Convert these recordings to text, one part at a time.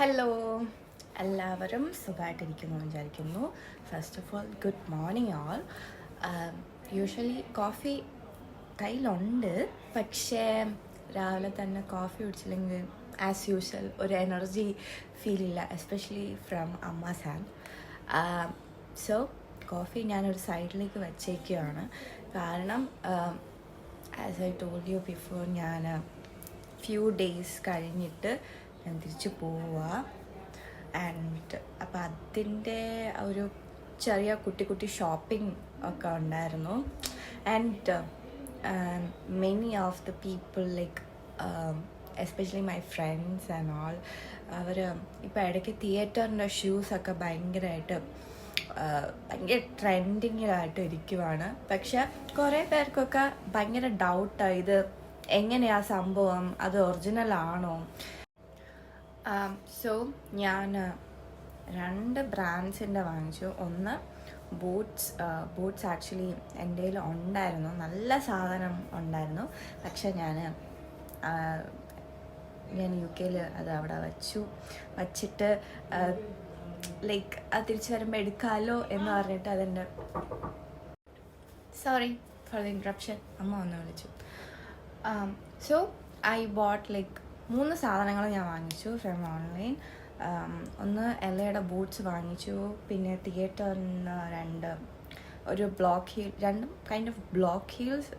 Hello, എല്ലാവരും സുഖമായിട്ടിരിക്കുന്നു വിചാരിക്കുന്നു. First of all good morning all. Usually coffee കയ്യിലുണ്ട്, പക്ഷേ രാവിലെ തന്നെ കോഫി കുടിച്ചില്ലെങ്കിൽ ആസ് യൂഷ്വൽ ഒരു എനർജി ഫീൽ ഇല്ല, especially from Amma's hand. So coffee ഞാനൊരു സൈഡിലേക്ക് വച്ചേക്കുകയാണ്. കാരണം as I told you before, ഞാൻ ഫ്യൂ ഡേയ്സ് കഴിഞ്ഞിട്ട് ഞാൻ തിരിച്ചു പോവുക. ആൻഡ് അപ്പം അതിൻ്റെ ഒരു ചെറിയ കുട്ടി ഷോപ്പിംഗ് ഒക്കെ ഉണ്ടായിരുന്നു. And many of the people like especially my friends and all, അവർ ഇപ്പോൾ ഇടയ്ക്ക് തിയേറ്ററിൻ്റെ ഷൂസൊക്കെ ഭയങ്കര ട്രെൻഡിങ്ങിലായിട്ട് ഇരിക്കുവാണ്. പക്ഷെ കുറേ പേർക്കൊക്കെ ഭയങ്കര ഡൗട്ടാണ്, ഇത് എങ്ങനെയാ സംഭവം, അത് ഒറിജിനൽ ആണോ? സോ ഞാൻ 2 ബ്രാൻഡ്സിൻ്റെ വാങ്ങിച്ചു. ഒന്ന് ബൂട്ട്സ് ആക്ച്വലി എൻ്റെ കയ്യിൽ ഉണ്ടായിരുന്നു, നല്ല സാധനം ഉണ്ടായിരുന്നു. പക്ഷെ ഞാൻ UK അത് അവിടെ വച്ചിട്ട് ലൈക്ക് അത് തിരിച്ച് വരുമ്പോൾ എടുക്കാമല്ലോ എന്ന് പറഞ്ഞിട്ട് അതെൻ്റെ സോറി ഫോർ ദ ഇൻട്രപ്ഷൻ, അമ്മ വന്ന് വിളിച്ചു. സോ ഐ ബോട്ട് ലൈക്ക് 3 സാധനങ്ങൾ ഞാൻ വാങ്ങിച്ചു ഫ്രം ഓൺലൈൻ. ഒന്ന് LAയുടെ ബൂട്ട്സ് വാങ്ങിച്ചു, പിന്നെ തിയേറ്ററിന് 2 ഒരു block heel, 2 kind of block heels.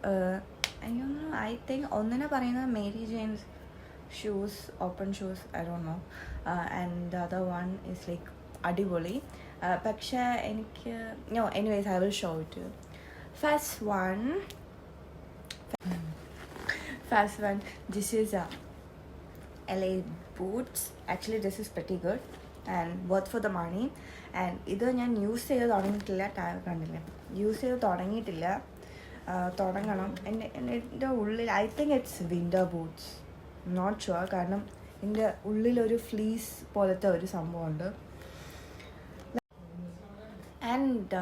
എനിക്കൊന്ന് ഐ തിങ്ക് ഒന്നിനെ പറയുന്നത് Mary James shoes, open shoes, I don't know. And the other one is like അടിപൊളി. പക്ഷേ എനിക്ക് anyways I will show it. First one, this is LA boots. Actually this is pretty good and worth for the money. And ഇത് ഞാൻ use ചെയ്ത് തുടങ്ങിയിട്ടില്ല, tag കണ്ടില്ലേ, use ചെയ്ത് തുടങ്ങിയിട്ടില്ല, തുടങ്ങണം. എൻ്റെ ഉള്ളിൽ I think it's winter boots, not sure. കാരണം എൻ്റെ ഉള്ളിലൊരു ഫ്ലീസ് പോലത്തെ ഒരു സംഭവമുണ്ട്. ആൻഡ്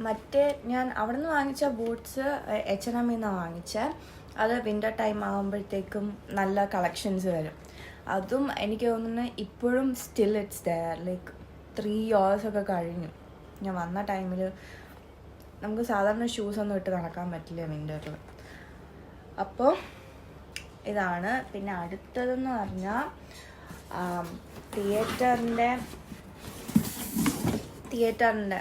മറ്റേ ഞാൻ അവിടെ നിന്ന് വാങ്ങിച്ച ബൂട്ട്സ് H&M വാങ്ങിച്ച, അത് വിൻ്റർ ടൈം ആകുമ്പോഴത്തേക്കും നല്ല കളക്ഷൻസ് വരും. അതും എനിക്ക് തോന്നുന്നു ഇപ്പോഴും still it's there, like 3 years ഒക്കെ കഴിഞ്ഞു. ഞാൻ വന്ന ടൈമിൽ നമുക്ക് സാധാരണ ഷൂസൊന്നും ഇട്ട് നടക്കാൻ പറ്റില്ല വിൻ്ററിൽ. അപ്പോൾ ഇതാണ്. പിന്നെ അടുത്തതെന്ന് പറഞ്ഞാൽ തിയേറ്ററിൻ്റെ 2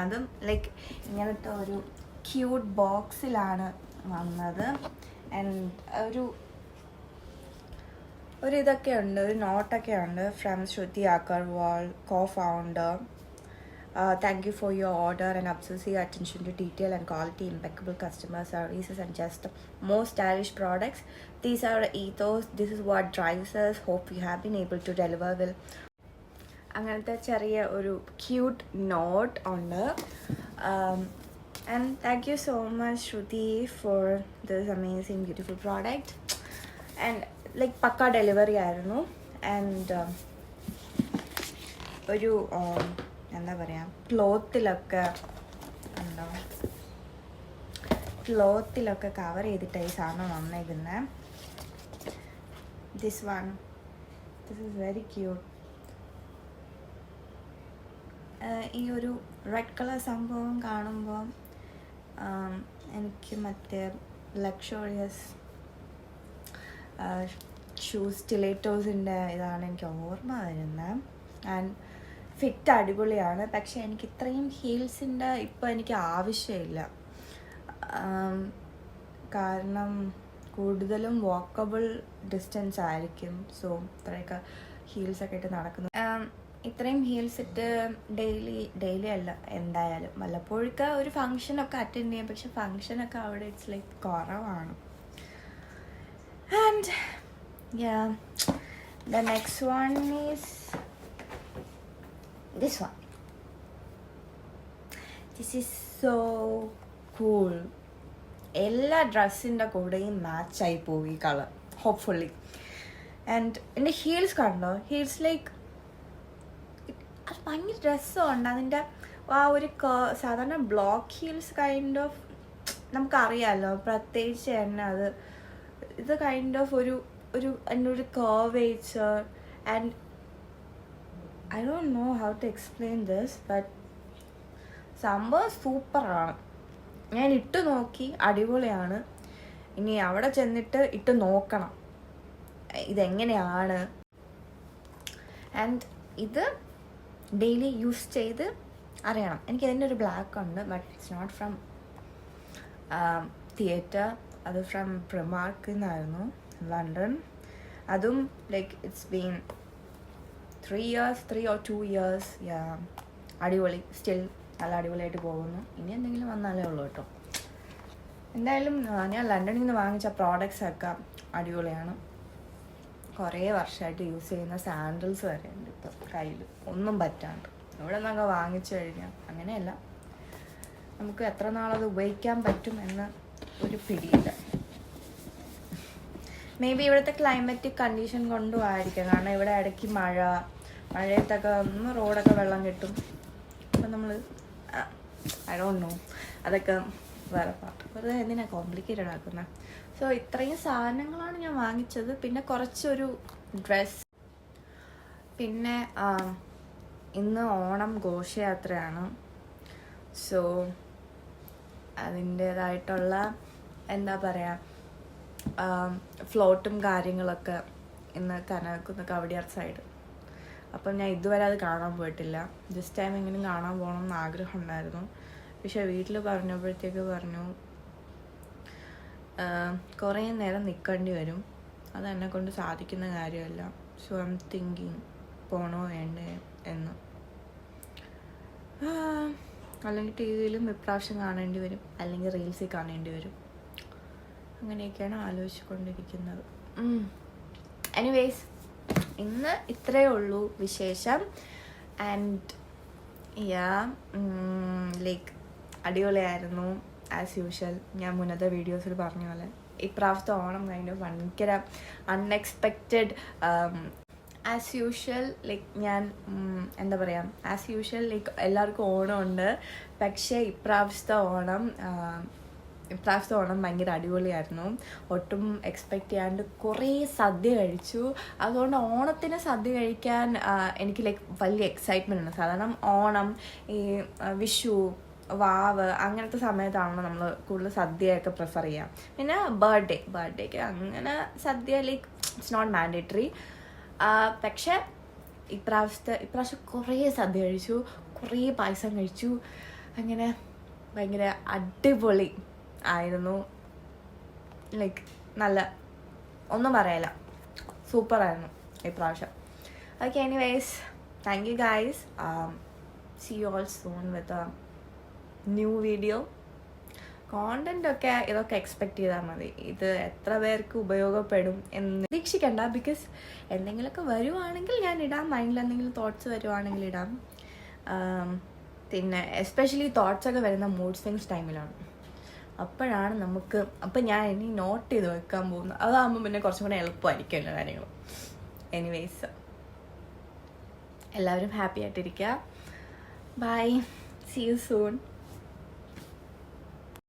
അതും ലൈക്ക് ഇങ്ങനത്തെ ഒരു ക്യൂട്ട് ബോക്സിലാണ് വന്നത്. ആൻഡ് ഒരു ഇതൊക്കെ ഉണ്ട്, ഒരു നോട്ടൊക്കെ ഉണ്ട്. From Shruti Agarwal, co-founder. Thank you for your order and obsessive attention to detail and quality, impeccable customer services and just the most stylish products. These are our ethos. This is what drives us. Hope we have been able to deliver well. അങ്ങനത്തെ ചെറിയ ഒരു cute note ഉണ്ട്. And thank you so much Shruti for this amazing beautiful product. And like pakka delivery ആയിരുന്നു. ആൻഡ് ഒരു എന്താ പറയുക, ക്ലോത്തിലൊക്കെ കവർ ചെയ്തിട്ട് ഈ സാധനം വന്നേക്കുന്നത്. This is very cute. ഈ ഒരു റെഡ് കളർ സംഭവം കാണുമ്പോൾ എനിക്ക് മറ്റേ ലക്ഷറിയസ് ഷൂസ് സ്റ്റിലേറ്റോസിൻ്റെ ഇതാണ് എനിക്ക് ഓർമ്മ വരുന്നത്. ആൻഡ് ഫിറ്റ് അടിപൊളിയാണ്. പക്ഷേ എനിക്ക് ഇത്രയും ഹീൽസിൻ്റെ ഇപ്പോൾ എനിക്ക് ആവശ്യമില്ല. കാരണം കൂടുതലും വാക്കബിൾ ഡിസ്റ്റൻസ് ആയിരിക്കും. സോ ഇത്രയൊക്കെ ഹീൽസൊക്കെ ഇട്ട് നടക്കുന്നു. ഇത്രയും ഹീൽസ് ഇട്ട് ഡെയിലി അല്ല, എന്തായാലും വല്ലപ്പോഴൊക്കെ ഒരു ഫങ്ഷനൊക്കെ അറ്റൻഡ് ചെയ്യാം. പക്ഷെ ഫങ്ഷനൊക്കെ അവിടെ ഇറ്റ്സ് ലൈക്ക് കുറവാണ്. And the next one is this one. This is so cool. എല്ലാ ഡ്രസ്സിൻ്റെ കൂടെയും മാച്ചായി പോകും ഈ കളർ, ഹോപ്പ്ഫുള്ളി. ആൻഡ് എൻ്റെ ഹീൽസ് കണ്ടോ, ഹീൽസ് ലൈക്ക് അത് ഭയങ്കര രസമുണ്ട്. അതിൻ്റെ ആ ഒരു സാധാരണ ബ്ലോക്ക് ഹീൽസ് കൈൻഡ് ഓഫ് നമുക്കറിയാമല്ലോ, പ്രത്യേകിച്ച് തന്നെ ഇത് കൈൻഡ് ഓഫ് അതിൻ്റെ ഒരു curvature and I don't know how to explain this, but സംഭവം സൂപ്പറാണ്. ഞാൻ ഇട്ട് നോക്കി, അടിപൊളിയാണ്. ഇനി അവിടെ ചെന്നിട്ട് ഇട്ട് നോക്കണം ഇതെങ്ങനെയാണ്. ആൻഡ് ഇത് ഡെയിലി യൂസ് ചെയ്ത് അറിയണം. എനിക്ക് ഇതിൻ്റെ ഒരു ബ്ലാക്ക് ഉണ്ട്, but it's not from theatre, അത് ഫ്രം പ്രിമാർക്ക് നിന്നായിരുന്നു, ലണ്ടൻ. അതും like it's been 3 or 2 years. അടിപൊളി, സ്റ്റിൽ നല്ല അടിപൊളിയായിട്ട് പോകുന്നു. ഇനി എന്തെങ്കിലും വന്നാലേ ഉള്ളൂ കേട്ടോ. എന്തായാലും ഞാൻ ലണ്ടനിൽ നിന്ന് വാങ്ങിച്ച പ്രോഡക്റ്റ്സ് ഒക്കെ അടിപൊളിയാണ്. കുറേ വർഷമായിട്ട് യൂസ് ചെയ്യുന്ന സാൻഡൽസ് വരെ ഉണ്ട് ഇപ്പം കയ്യിൽ, ഒന്നും പറ്റാണ്ട്. ഇവിടെ നിന്നൊക്കെ വാങ്ങിച്ചു കഴിഞ്ഞാൽ അങ്ങനെയല്ല, നമുക്ക് എത്ര നാളത് ഉപയോഗിക്കാൻ പറ്റും എന്ന് ഒരു പിടിയില്ല. മേ ബി ഇവിടുത്തെ ക്ലൈമറ്റിക് കണ്ടീഷൻ കൊണ്ടും ആയിരിക്കാം. കാരണം ഇവിടെ ഇടയ്ക്ക് മഴയത്തൊക്കെ റോഡൊക്കെ വെള്ളം കിട്ടും. അപ്പം നമ്മൾ ഐ ഡോണ്ട് നോ, അതൊക്കെ വേറെ പാട്ട്. വെറുതെ എന്തിനാണ് കോംപ്ലിക്കേറ്റഡ് ആക്കുന്നത്. സോ ഇത്രയും സാധനങ്ങളാണ് ഞാൻ വാങ്ങിച്ചത്. പിന്നെ കുറച്ചൊരു ഡ്രസ്സ്. പിന്നെ ഇന്ന് ഓണം ഘോഷയാത്രയാണ്. സോ അതിൻ്റേതായിട്ടുള്ള എന്താ പറയുക, ഫ്ലോട്ടും കാര്യങ്ങളൊക്കെ ഇന്ന് കനകുന്ന കവടിയാർ സൈഡ്. അപ്പം ഞാൻ ഇതുവരെ അത് കാണാൻ പോയിട്ടില്ല. ജസ്റ്റ് ടൈം എങ്കിലും കാണാൻ പോകണം എന്ന് ആഗ്രഹം ഉണ്ടായിരുന്നു. പക്ഷെ വീട്ടിൽ പറഞ്ഞപ്പോഴത്തേക്ക് പറഞ്ഞു കുറേ നേരം നിൽക്കേണ്ടി വരും, അത് എന്നെ കൊണ്ട് സാധിക്കുന്ന കാര്യമല്ല. സോ ഐ എം തിങ്കിങ് പോണോ വേണ്ടേ എന്ന്. അല്ലെങ്കിൽ ടി വിയിലും ഇപ്രാവശ്യം കാണേണ്ടി വരും, അല്ലെങ്കിൽ റീൽസിൽ കാണേണ്ടി വരും. അങ്ങനെയൊക്കെയാണ് ആലോചിച്ചുകൊണ്ടിരിക്കുന്നത്. എനിവേയ്സ്, ഇന്ന് ഇത്രയേ ഉള്ളൂ വിശേഷം. ആൻഡ് ലൈക്ക് അടിപൊളിയായിരുന്നു ആസ് യൂഷ്വൽ. ഞാൻ മുന്നത്തെ വീഡിയോസിൽ പറഞ്ഞ പോലെ ഇപ്രാവശ്യത്തെ ഓണം കഴിഞ്ഞു ഭയങ്കര അൺഎക്സ്പെക്റ്റഡ്. ആസ് യൂഷ്വൽ ലൈക്ക് ഞാൻ എന്താ പറയുക, ആസ് യൂഷ്വൽ ലൈക്ക് എല്ലാവർക്കും ഓണമുണ്ട്. പക്ഷേ ഇപ്രാവശ്യത്തെ ഓണം ഭയങ്കര അടിപൊളിയായിരുന്നു. ഒട്ടും എക്സ്പെക്റ്റ് ചെയ്യാണ്ട് കുറേ സദ്യ കഴിച്ചു. അതുകൊണ്ട് ഓണത്തിന് സദ്യ കഴിക്കാൻ എനിക്ക് ലൈക്ക് വലിയ എക്സൈറ്റ്മെൻ്റ് ഉണ്ട്. സാധാരണ ഓണം, ഈ വിഷു, വാവ് അങ്ങനത്തെ സമയത്താണല്ലോ നമ്മൾ കൂടുതൽ സദ്യയൊക്കെ പ്രിഫർ ചെയ്യാം. പിന്നെ ബർത്ത്ഡേക്ക് അങ്ങനെ സദ്യ ലൈക്ക് ഇറ്റ്സ് നോട്ട് മാൻഡേറ്ററി. പക്ഷേ ഇപ്രാവശ്യം കുറേ സദ്യ കഴിച്ചു, കുറേ പായസം കഴിച്ചു. അങ്ങനെ ഭയങ്കര അടിപൊളി ആയിരുന്നു. ലൈക്ക് നല്ല ഒന്നും പറയാനില്ല, സൂപ്പറായിരുന്നു ഇപ്രാവശ്യം. Okay, anyways, thank you guys. See you all soon with a new video. കോണ്ടൻ്റൊക്കെ ഇതൊക്കെ എക്സ്പെക്റ്റ് ചെയ്താൽ മതി. ഇത് എത്ര പേർക്ക് ഉപയോഗപ്പെടും എന്ന് പ്രതീക്ഷിക്കണ്ട. ബിക്കോസ് എന്തെങ്കിലുമൊക്കെ വരുവാണെങ്കിൽ ഞാൻ ഇടാം, മൈൻഡിൽ എന്തെങ്കിലും തോട്ട്സ് വരുവാണെങ്കിൽ ഇടാം. പിന്നെ എസ്പെഷ്യലി തോട്ട്സൊക്കെ വരുന്ന മൂഡ് സ്വിങ്സ് ടൈമിലാണ്. അപ്പോഴാണ് അപ്പം ഞാൻ ഇനി നോട്ട് ചെയ്ത് വെക്കാൻ പോകുന്നത്. അതാകുമ്പോൾ പിന്നെ കുറച്ചും കൂടെ എളുപ്പമായിരിക്കും എല്ലാ കാര്യങ്ങളും. എനിവേയ്സ്, എല്ലാവരും ഹാപ്പി ആയിട്ടിരിക്കുക. Bye, see you soon.